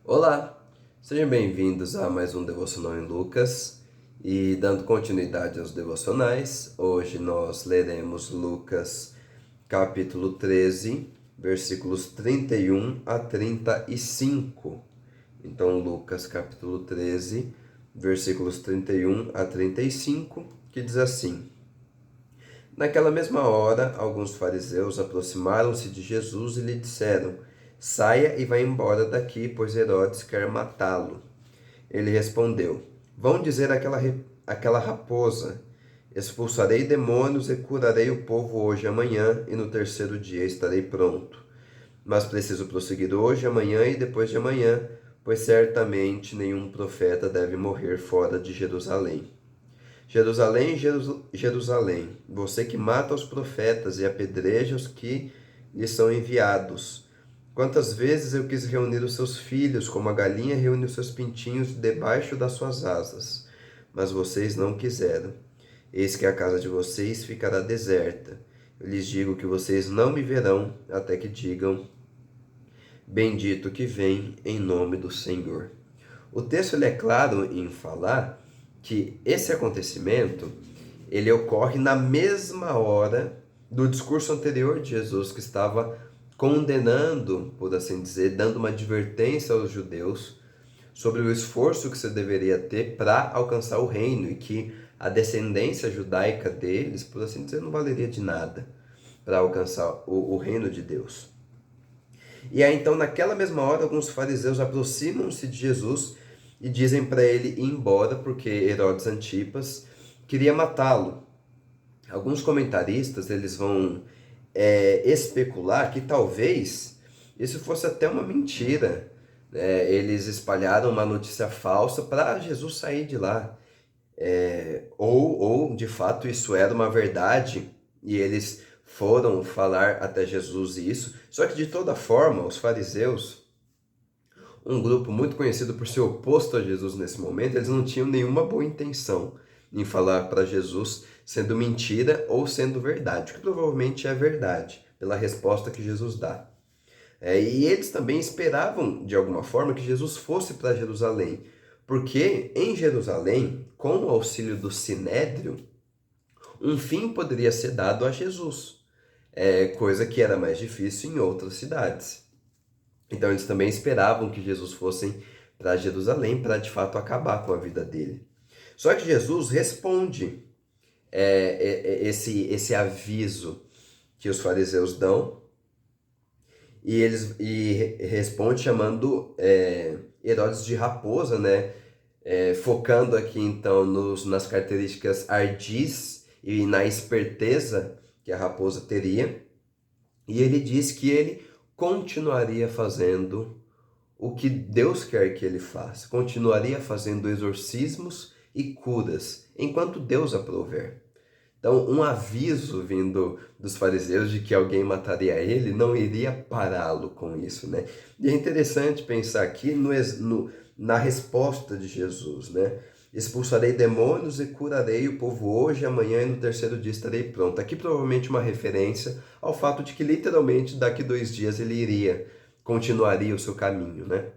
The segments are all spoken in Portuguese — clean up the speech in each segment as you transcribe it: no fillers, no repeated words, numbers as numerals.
Olá, sejam bem-vindos a mais um Devocional em Lucas. E dando continuidade aos devocionais, hoje nós leremos Lucas capítulo 13, versículos 31 a 35. Então, Lucas capítulo 13, versículos 31 a 35, que diz assim: Naquela mesma hora, alguns fariseus aproximaram-se de Jesus e lhe disseram: Saia e vá embora daqui, pois Herodes quer matá-lo. Ele respondeu: Vão dizer àquela raposa: Expulsarei demônios e curarei o povo hoje e amanhã, e no terceiro dia estarei pronto. Mas preciso prosseguir hoje, amanhã e depois de amanhã, pois certamente nenhum profeta deve morrer fora de Jerusalém. Jerusalém, Jerusalém, você que mata os profetas e apedreja os que lhes são enviados. Quantas vezes eu quis reunir os seus filhos, como a galinha reúne os seus pintinhos debaixo das suas asas, mas vocês não quiseram. Eis que a casa de vocês ficará deserta. Eu lhes digo que vocês não me verão até que digam: Bendito que vem em nome do Senhor. O texto ele é claro em falar que esse acontecimento ele ocorre na mesma hora do discurso anterior de Jesus, que estava condenando, por assim dizer, dando uma advertência aos judeus sobre o esforço que você deveria ter para alcançar o reino, e que a descendência judaica deles, por assim dizer, não valeria de nada para alcançar o reino de Deus. E aí então, naquela mesma hora, alguns fariseus aproximam-se de Jesus e dizem para ele ir embora, porque Herodes Antipas queria matá-lo. Alguns comentaristas eles vão especular que talvez isso fosse até uma mentira. Eles espalharam uma notícia falsa para Jesus sair de lá. Ou, de fato, isso era uma verdade e eles foram falar até Jesus isso. Só que, de toda forma, os fariseus, um grupo muito conhecido por ser oposto a Jesus nesse momento, eles não tinham nenhuma boa intenção em falar para Jesus sendo mentira ou sendo verdade, o que provavelmente é verdade, pela resposta que Jesus dá. E eles também esperavam, de alguma forma, que Jesus fosse para Jerusalém, porque em Jerusalém, com o auxílio do Sinédrio, um fim poderia ser dado a Jesus, coisa que era mais difícil em outras cidades. Então eles também esperavam que Jesus fosse para Jerusalém para de fato acabar com a vida dele. Só que Jesus responde esse aviso que os fariseus dão, e responde chamando Herodes de raposa, né? Focando aqui então nas características ardis e na esperteza que a raposa teria. E ele diz que ele continuaria fazendo o que Deus quer que ele faça, continuaria fazendo exorcismos e curas, enquanto Deus aprouver. Então, um aviso vindo dos fariseus de que alguém mataria ele não iria pará-lo com isso, né? E é interessante pensar aqui na resposta de Jesus, né? Expulsarei demônios e curarei o povo hoje, amanhã e no terceiro dia estarei pronto. Aqui provavelmente uma referência ao fato de que literalmente daqui 2 dias ele continuaria o seu caminho, né?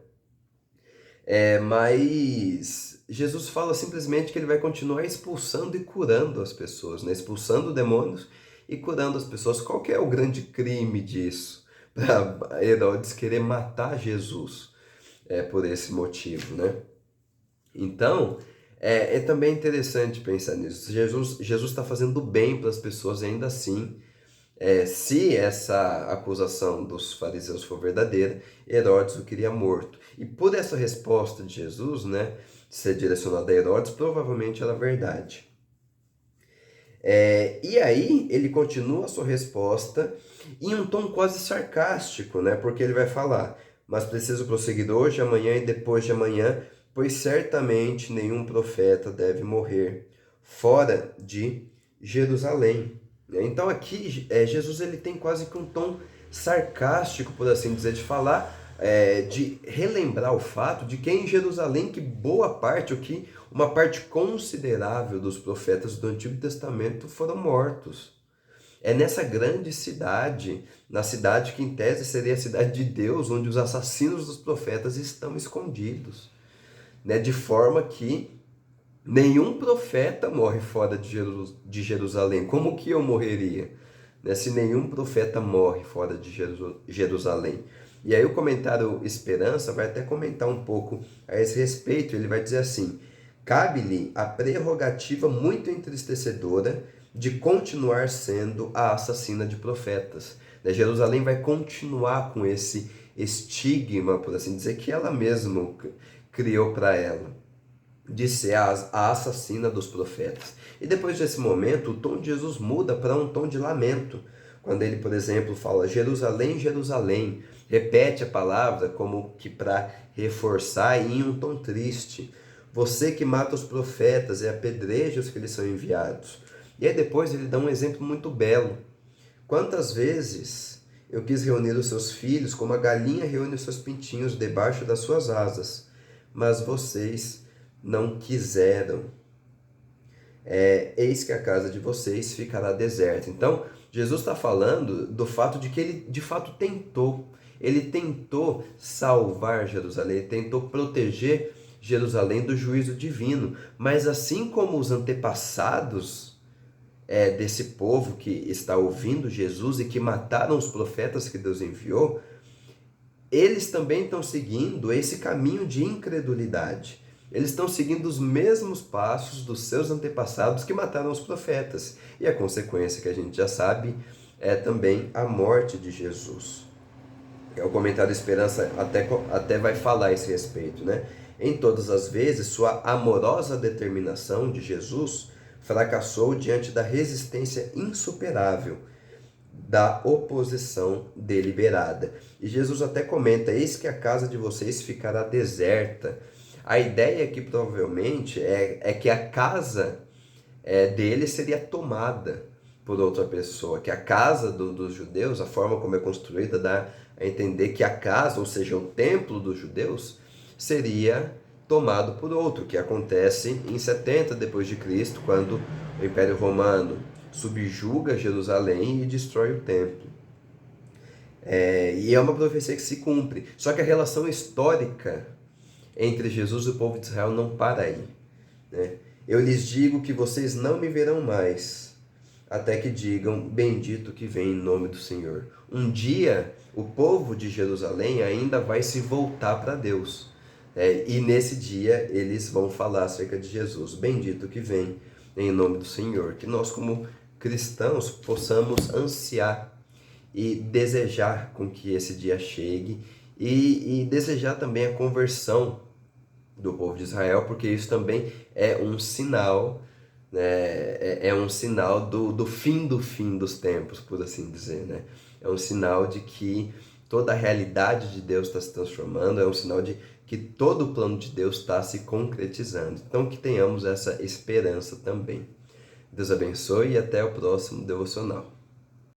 Mas Jesus fala simplesmente que ele vai continuar expulsando e curando as pessoas, né? Expulsando demônios e curando as pessoas. Qual que é o grande crime disso? Para Herodes querer matar Jesus por esse motivo, né? Então, é também interessante pensar nisso. Jesus está fazendo bem para as pessoas, e ainda assim, se essa acusação dos fariseus for verdadeira, Herodes o queria morto. E por essa resposta de Jesus, né, ser direcionada a Herodes, provavelmente era verdade. E aí ele continua a sua resposta em um tom quase sarcástico, né, porque ele vai falar: mas preciso prosseguir hoje, amanhã e depois de amanhã, pois certamente nenhum profeta deve morrer fora de Jerusalém. Então aqui Jesus ele tem quase que um tom sarcástico, por assim dizer, de falar, de relembrar o fato de que em Jerusalém que boa parte, ou que uma parte considerável dos profetas do Antigo Testamento foram mortos. É nessa grande cidade, na cidade que em tese seria a cidade de Deus, onde os assassinos dos profetas estão escondidos, né? De forma que nenhum profeta morre fora de Jerusalém. Como que eu morreria, né, se nenhum profeta morre fora de Jerusalém? E aí o comentário Esperança vai até comentar um pouco a esse respeito. Ele vai dizer assim: cabe-lhe a prerrogativa muito entristecedora de continuar sendo a assassina de profetas. Né? Jerusalém vai continuar com esse estigma, por assim dizer, que ela mesma criou para ela, de ser a assassina dos profetas. E depois desse momento, o tom de Jesus muda para um tom de lamento. Quando ele, por exemplo, fala Jerusalém, Jerusalém, repete a palavra como que para reforçar e em um tom triste. Você que mata os profetas e apedreja os que lhes são enviados. E aí depois ele dá um exemplo muito belo. Quantas vezes eu quis reunir os seus filhos como a galinha reúne os seus pintinhos debaixo das suas asas, mas vocês não quiseram. Eis que a casa de vocês ficará deserta. Então, Jesus está falando do fato de que ele de fato tentou. Ele tentou salvar Jerusalém, ele tentou proteger Jerusalém do juízo divino. Mas assim como os antepassados desse povo que está ouvindo Jesus e que mataram os profetas que Deus enviou, eles também estão seguindo esse caminho de incredulidade. Eles estão seguindo os mesmos passos dos seus antepassados que mataram os profetas. E a consequência que a gente já sabe é também a morte de Jesus. O comentário Esperança até vai falar a esse respeito, né? Em todas as vezes, sua amorosa determinação de Jesus fracassou diante da resistência insuperável da oposição deliberada. E Jesus até comenta: eis que a casa de vocês ficará deserta. A ideia aqui provavelmente é que a casa dele seria tomada por outra pessoa, que a casa dos judeus, a forma como é construída, dá a entender que a casa, ou seja, o templo dos judeus, seria tomado por outro, que acontece em 70 depois de Cristo, quando o Império Romano subjuga Jerusalém e destrói o templo. E é uma profecia que se cumpre. Só que a relação histórica entre Jesus e o povo de Israel não para aí, né? Eu lhes digo que vocês não me verão mais, até que digam, bendito que vem em nome do Senhor. Um dia, o povo de Jerusalém ainda vai se voltar para Deus. E nesse dia, eles vão falar acerca de Jesus. Bendito que vem em nome do Senhor. Que nós, como cristãos, possamos ansiar e desejar com que esse dia chegue e desejar também a conversão do povo de Israel, porque isso também é um sinal, né? É um sinal do fim dos tempos, por assim dizer, né? É um sinal de que toda a realidade de Deus está se transformando, é um sinal de que todo o plano de Deus está se concretizando. Então que tenhamos essa esperança também. Deus abençoe e até o próximo devocional.